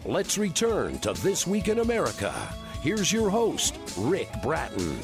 Let's return to This Week in America. Here's your host, Rick Bratton.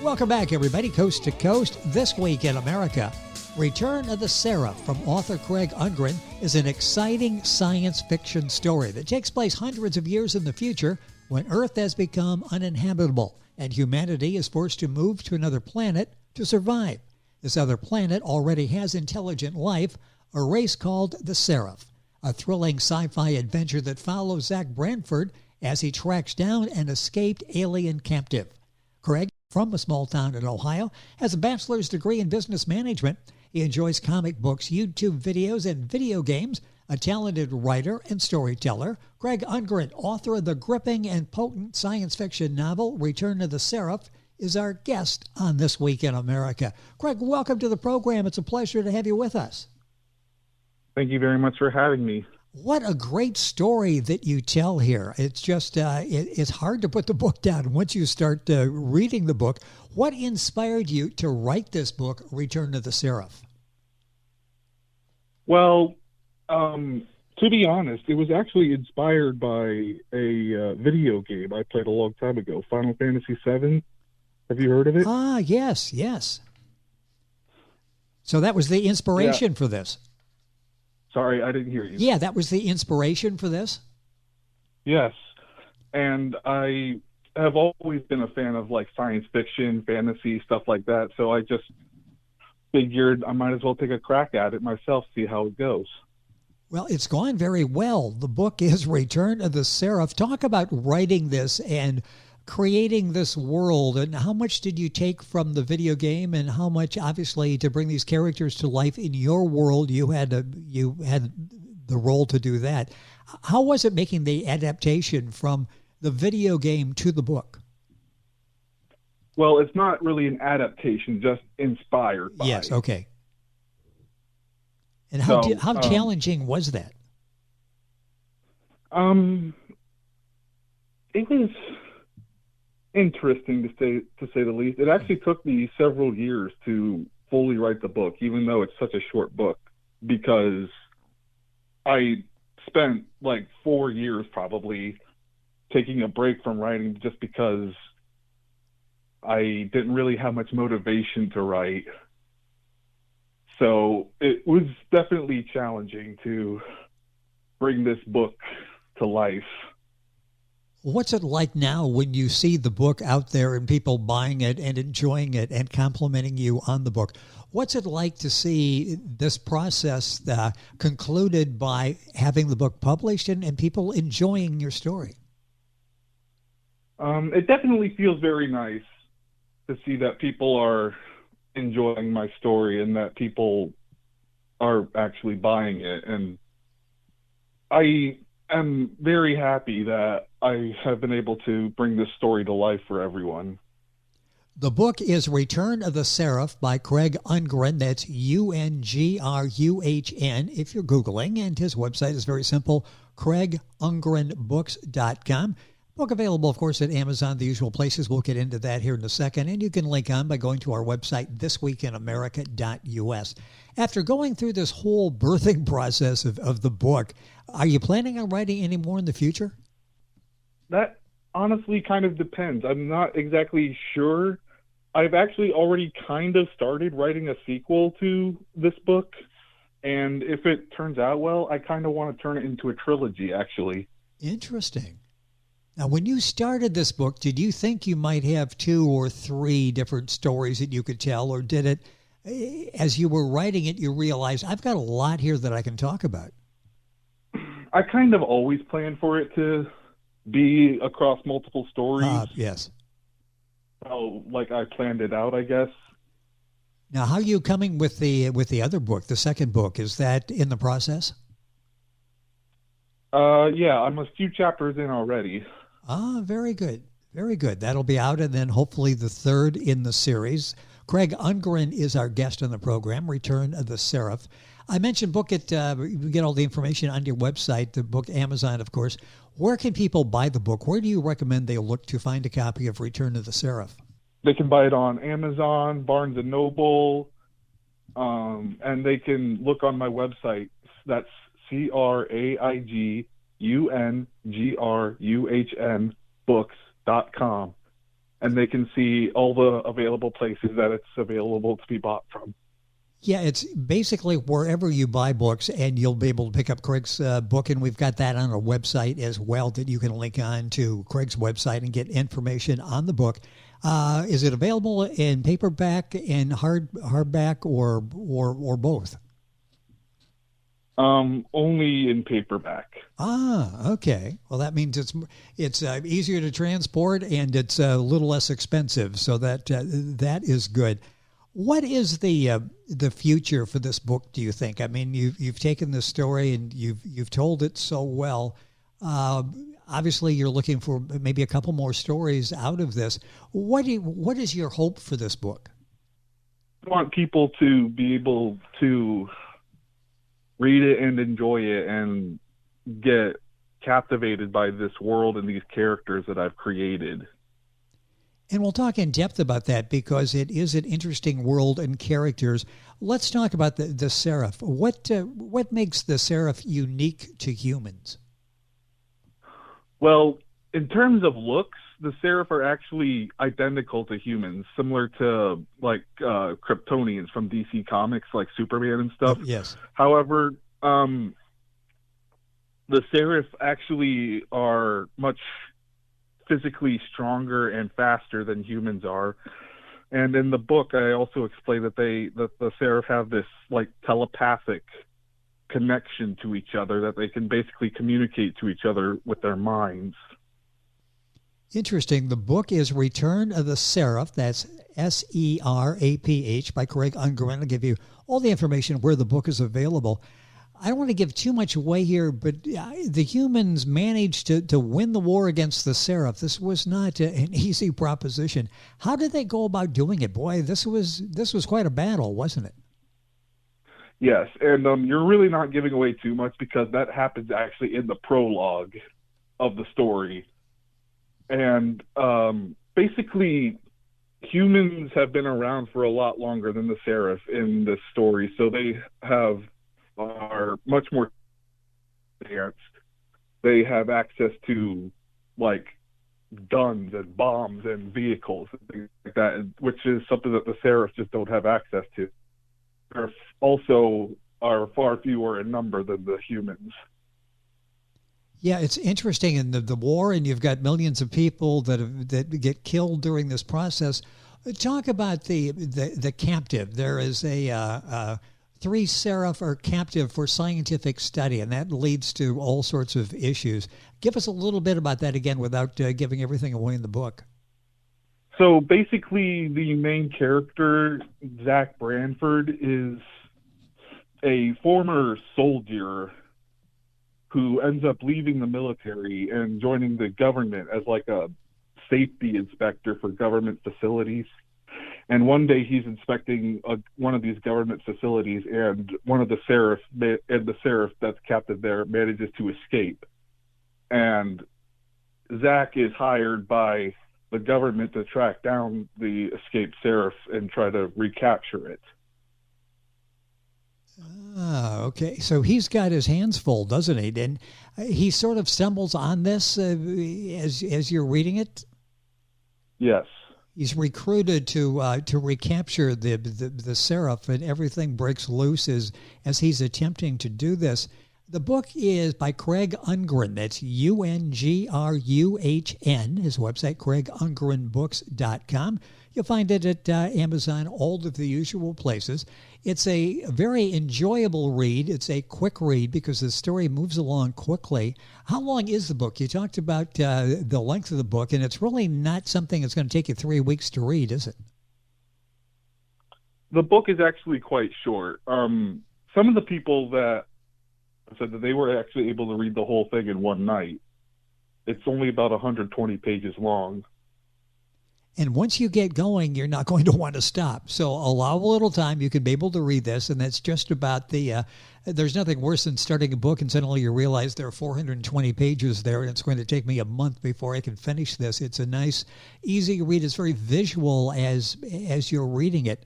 Welcome back, everybody, coast to coast. This Week in America. Return of the Seraph from author Craig Ungruhn is an exciting science fiction story that takes place hundreds of years in the future when Earth has become uninhabitable and humanity is forced to move to another planet to survive. This other planet already has intelligent life, a race called the Seraph, a thrilling sci-fi adventure that follows Zack Branford as he tracks down an escaped alien captive. Craig, from a small town in Ohio, has a bachelor's degree in business management. He enjoys comic books, YouTube videos, and video games. A talented writer and storyteller, Craig Ungruhn, author of the gripping and potent science fiction novel Return of the Seraph, is our guest on This Week in America. Craig, welcome to the program. It's a pleasure to have you with us. Thank you very much for having me. What a great story that you tell here. It's just, it's hard to put the book down once you start reading the book. What inspired you to write this book, Return of the Seraph? Well, to be honest, it was actually inspired by a video game I played a long time ago, Final Fantasy VII. Have you heard of it? Ah, yes. So that was the inspiration for this. Sorry, I didn't hear you. Yeah, that was the inspiration for this? Yes. And I have always been a fan of like science fiction, fantasy, stuff like that. So I just figured I might as well take a crack at it myself, see how it goes. Well, it's gone very well. The book is Return of the Seraph. Talk about writing this and creating this world, and how much did you take from the video game, and how much, obviously, to bring these characters to life in your world, you had the role to do that. How was it making the adaptation from the video game to the book? Well, it's not really an adaptation, just inspired by. Yes, okay. And how challenging was that? It was interesting to say the least. It actually took me several years to fully write the book, even though it's such a short book, because I spent like 4 years probably taking a break from writing just because I didn't really have much motivation to write. So it was definitely challenging to bring this book to life. What's it like now when you see the book out there and people buying it and enjoying it and complimenting you on the book? What's it like to see this process concluded by having the book published and people enjoying your story? It definitely feels very nice to see that people are enjoying my story and that people are actually buying it. And I am very happy that I have been able to bring this story to life for everyone. The book is Return of the Seraph by Craig Ungruhn. That's Ungruhn if you're Googling. And his website is very simple, CraigUngruhnBooks.com. Book available, of course, at Amazon, the usual places. We'll get into that here in a second. And you can link on by going to our website, thisweekinamerica.us. After going through this whole birthing process of the book, are you planning on writing any more in the future? That honestly kind of depends. I'm not exactly sure. I've actually already kind of started writing a sequel to this book. And if it turns out well, I kind of want to turn it into a trilogy, actually. Interesting. Now, when you started this book, did you think you might have 2 or 3 different stories that you could tell, or did it, as you were writing it, you realized, I've got a lot here that I can talk about? I kind of always planned for it to be across multiple stories. Yes. So, like, I planned it out, I guess. Now, how are you coming with the other book, the second book? Is that in the process? Yeah, I'm a few chapters in already. Ah, very good. Very good. That'll be out, and then hopefully the third in the series. Craig Ungruhn is our guest on the program, Return of the Seraph. I mentioned book it. You get all the information on your website, the book, Amazon, of course. Where can people buy the book? Where do you recommend they look to find a copy of Return of the Seraph? They can buy it on Amazon, Barnes & Noble, and they can look on my website. That's CraigUngruhn UNGRUHN books.com. And they can see all the available places that it's available to be bought from. Yeah, it's basically wherever you buy books, and you'll be able to pick up Craig's book, and we've got that on our website as well that you can link on to Craig's website and get information on the book. Is it available in paperback and hardback or both? Only in paperback. Ah, okay. Well, that means it's easier to transport and it's a little less expensive, so that is good. What is the future for this book, do you think? I mean, you've taken this story and you've told it so well. Obviously, you're looking for maybe a couple more stories out of this. What is your hope for this book? I want people to be able to read it and enjoy it and get captivated by this world and these characters that I've created. And we'll talk in depth about that because it is an interesting world and characters. Let's talk about the Seraph. What makes the Seraph unique to humans? Well, in terms of looks, the Seraph are actually identical to humans, similar to like Kryptonians from DC Comics, like Superman and stuff. Yes. However, the Seraph actually are much physically stronger and faster than humans are. And in the book, I also explain that the Seraph have this like telepathic connection to each other, that they can basically communicate to each other with their minds. Interesting. The book is Return of the Seraph. That's Seraph by Craig Ungruhn. I'll give you all the information where the book is available. I don't want to give too much away here, but the humans managed to win the war against the Seraph. This was not an easy proposition. How did they go about doing it? Boy, this was quite a battle, wasn't it? Yes, and you're really not giving away too much because that happens actually in the prologue of the story. And basically, humans have been around for a lot longer than the Seraph in this story, so they are much more advanced. They have access to like guns and bombs and vehicles and things like that, which is something that the Seraph just don't have access to. They also are far fewer in number than the humans. Yeah, it's interesting in the war, and you've got millions of people that get killed during this process. Talk about the captive. There is a 3 Seraph are captive for scientific study, and that leads to all sorts of issues. Give us a little bit about that again without giving everything away in the book. So basically, the main character, Zack Branford, is a former soldier who ends up leaving the military and joining the government as like a safety inspector for government facilities. And one day he's inspecting one of these government facilities, and one of the Seraph that's captive there manages to escape. And Zack is hired by the government to track down the escaped Seraph and try to recapture it. Ah, okay. So he's got his hands full, doesn't he? And he sort of stumbles on this as you're reading it? Yes. He's recruited to recapture the Seraph, and everything breaks loose as he's attempting to do this. The book is by Craig Ungruhn. That's Ungruhn. His website, CraigUngruhnBooks.com. You'll find it at Amazon, all of the usual places. It's a very enjoyable read. It's a quick read because the story moves along quickly. How long is the book? You talked about the length of the book, and it's really not something that's going to take you 3 weeks to read, is it? The book is actually quite short. Some of the people that said that they were actually able to read the whole thing in one night. It's only about 120 pages long. And once you get going, you're not going to want to stop. So allow a little time. You can be able to read this, and that's just about there's nothing worse than starting a book and suddenly you realize there are 420 pages there, and it's going to take me a month before I can finish this. It's a nice, easy read. It's very visual as you're reading it.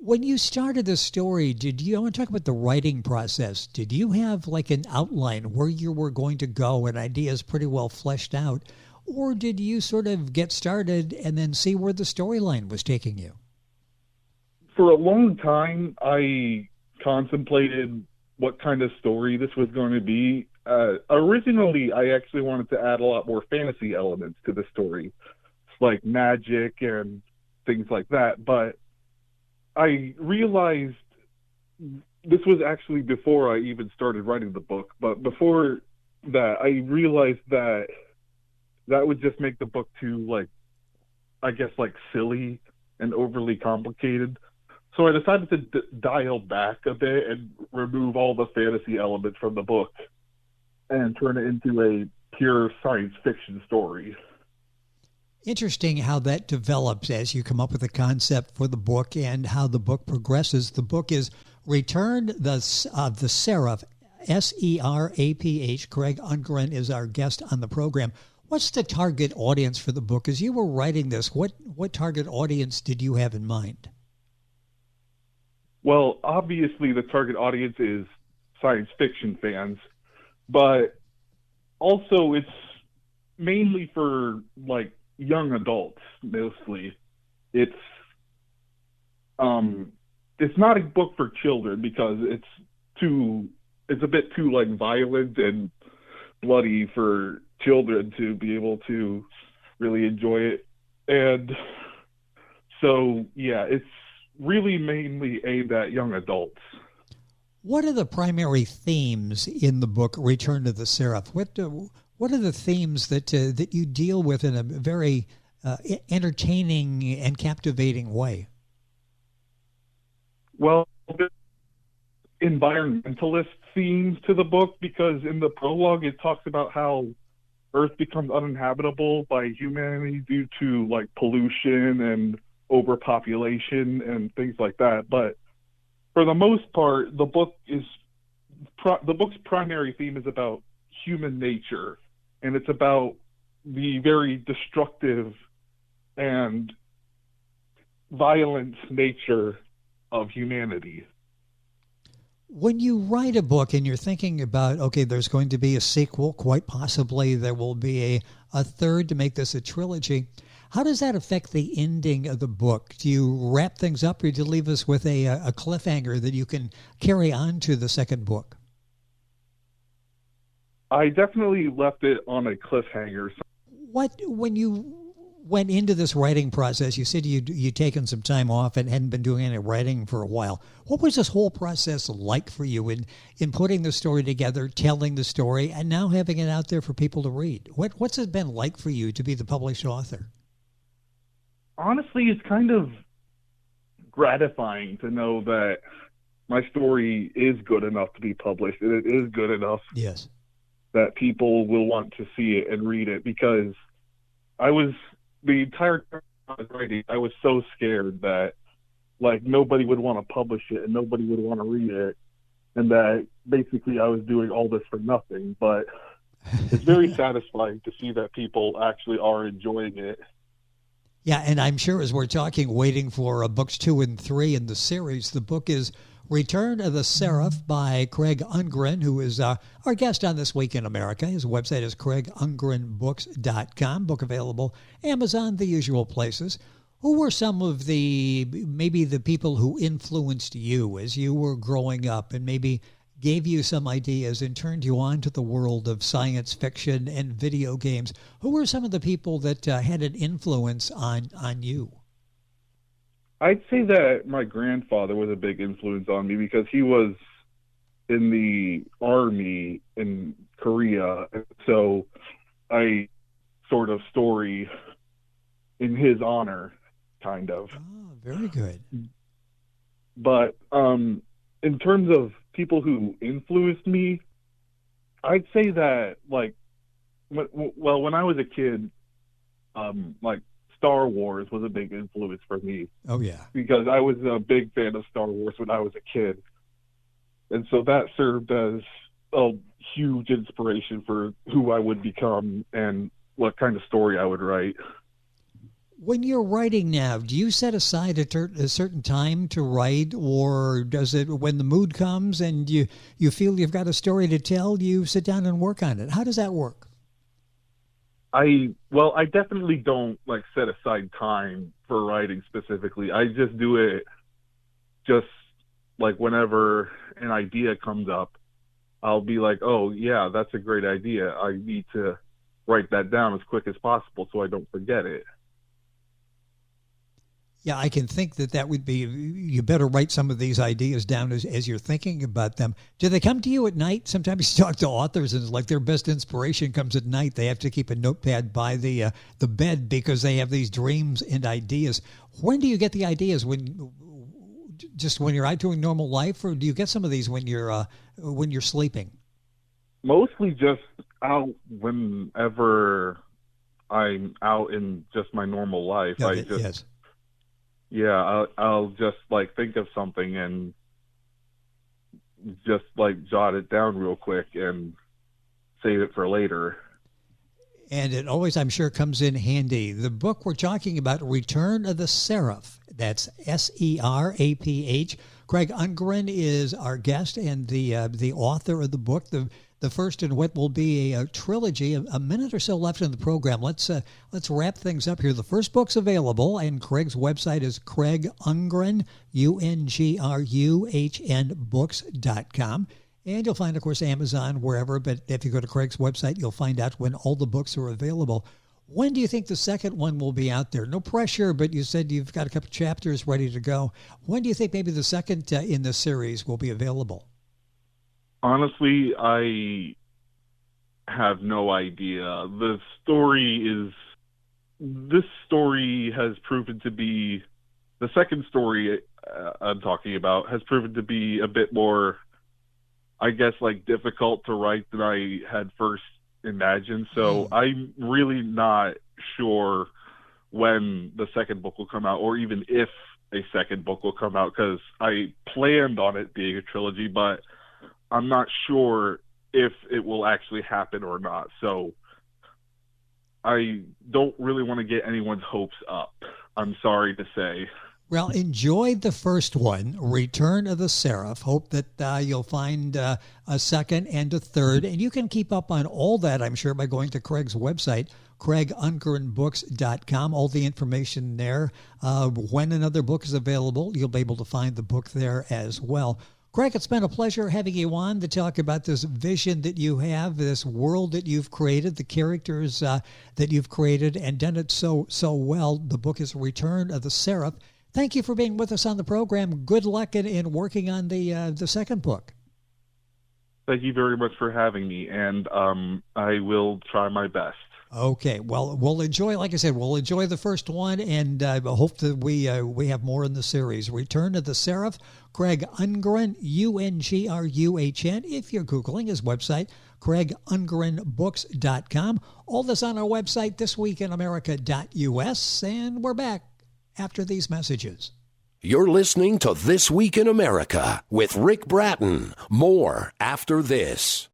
When you started the story, I want to talk about the writing process. Did you have like an outline where you were going to go and ideas pretty well fleshed out? Or did you sort of get started and then see where the storyline was taking you? For a long time, I contemplated what kind of story this was going to be. Originally, I actually wanted to add a lot more fantasy elements to the story, like magic and things like that. But I realized this was actually before I even started writing the book. But before that, I realized that would just make the book too, silly and overly complicated. So I decided to dial back a bit and remove all the fantasy elements from the book and turn it into a pure science fiction story. Interesting how that develops as you come up with a concept for the book and how the book progresses. The book is Return the Seraph, Seraph. Craig Ungruhn is our guest on the program. What's the target audience for the book? As you were writing this, what target audience did you have in mind? Well, obviously the target audience is science fiction fans, but also it's mainly for young adults mostly. It's not a book for children because it's a bit too violent and bloody for children to be able to really enjoy it. And so it's really mainly aimed at young adults. What are the primary themes in the book Return to the Seraph? What are the themes that you deal with in a very entertaining and captivating way? Well, there's environmentalist themes to the book, because in the prologue it talks about how Earth becomes uninhabitable by humanity due to pollution and overpopulation and things like that. But for the most part, the book's primary theme is about human nature, and it's about the very destructive and violent nature of humanity. When you write a book and you're thinking about, okay, there's going to be a sequel, quite possibly there will be a third to make this a trilogy, how does that affect the ending of the book? Do you wrap things up, or do you leave us with a cliffhanger that you can carry on to the second book? I definitely left it on a cliffhanger. When you went into this writing process, you said you'd taken some time off and hadn't been doing any writing for a while. What was this whole process like for you in putting the story together, telling the story, and now having it out there for people to read? What's it been like for you to be the published author? Honestly, it's kind of gratifying to know that my story is good enough to be published, and it is good enough that people will want to see it and read it, because the entire time I was writing, I was so scared that nobody would want to publish it and nobody would want to read it, and that basically I was doing all this for nothing. But it's very satisfying to see that people actually are enjoying it. Yeah, and I'm sure as we're talking, waiting for books 2 and 3 in the series, the book is Return of the Seraph by Craig Ungruhn, who is our guest on This Week in America. His website is CraigUngruhnBooks.com. Book available Amazon, the usual places. Who were some of maybe the people who influenced you as you were growing up and maybe gave you some ideas and turned you on to the world of science fiction and video games? Who were some of the people that had an influence on you? I'd say that my grandfather was a big influence on me, because he was in the army in Korea. So I sort of story in his honor, kind of. Oh, very good. But in terms of people who influenced me, I'd say that when I was a kid, Star Wars was a big influence for me. Oh, yeah. Because I was a big fan of Star Wars when I was a kid. And so that served as a huge inspiration for who I would become and what kind of story I would write. When you're writing now, do you set aside a certain time to write, or does it, when the mood comes and you feel you've got a story to tell, you sit down and work on it? How does that work? I definitely don't like set aside time for writing specifically. I just do it just like whenever an idea comes up, I'll be like, oh yeah, that's a great idea. I need to write that down as quick as possible so I don't forget it. Yeah, I can think that would be, you better write some of these ideas down as you're thinking about them. Do they come to you at night? Sometimes you talk to authors and it's like their best inspiration comes at night. They have to keep a notepad by the bed because they have these dreams and ideas. When do you get the ideas? Just when you're out doing normal life, or do you get some of these when you're sleeping? Mostly just out whenever I'm out in just my normal life. Yes. Yeah, I'll just like think of something and just like jot it down real quick and save it for later. And it always, I'm sure, comes in handy. The book we're talking about, Return of the Seraph. That's Seraph. Craig Ungruhn is our guest and the author of the book. The first in what will be a trilogy. A minute or so left in the program. Let's wrap things up here. The first book's available, and Craig's website is Craig Ungruhn, Ungruhn books.com. And you'll find, of course, Amazon, wherever. But if you go to Craig's website, you'll find out when all the books are available. When do you think the second one will be out there? No pressure, but you said you've got a couple chapters ready to go. When do you think maybe the second in the series will be available? Honestly, I have no idea. This story has proven to be, the second story I'm talking about has proven to be a bit more, I guess, like difficult to write than I had first imagined. So I'm really not sure when the second book will come out, or even if a second book will come out, because I planned on it being a trilogy, but I'm not sure if it will actually happen or not. So I don't really want to get anyone's hopes up, I'm sorry to say. Well, enjoy the first one, Return of the Seraph. Hope that you'll find a second and a third. And you can keep up on all that, I'm sure, by going to Craig's website, CraigUngruhnBooks.com. All the information there. When another book is available, you'll be able to find the book there as well. Craig, it's been a pleasure having you on to talk about this vision that you have, this world that you've created, the characters that you've created, and done it so well. The book is Return of the Seraph. Thank you for being with us on the program. Good luck in working on the second book. Thank you very much for having me, and I will try my best. Okay, well, we'll enjoy, like I said, we'll enjoy the first one, and hope that we have more in the series. Return of the Seraph, Craig Ungruhn, Ungruhn. If you're Googling his website, CraigUngruhnBooks.com. All this on our website, thisweekinamerica.us, and we're back after these messages. You're listening to This Week in America with Rick Bratton. More after this.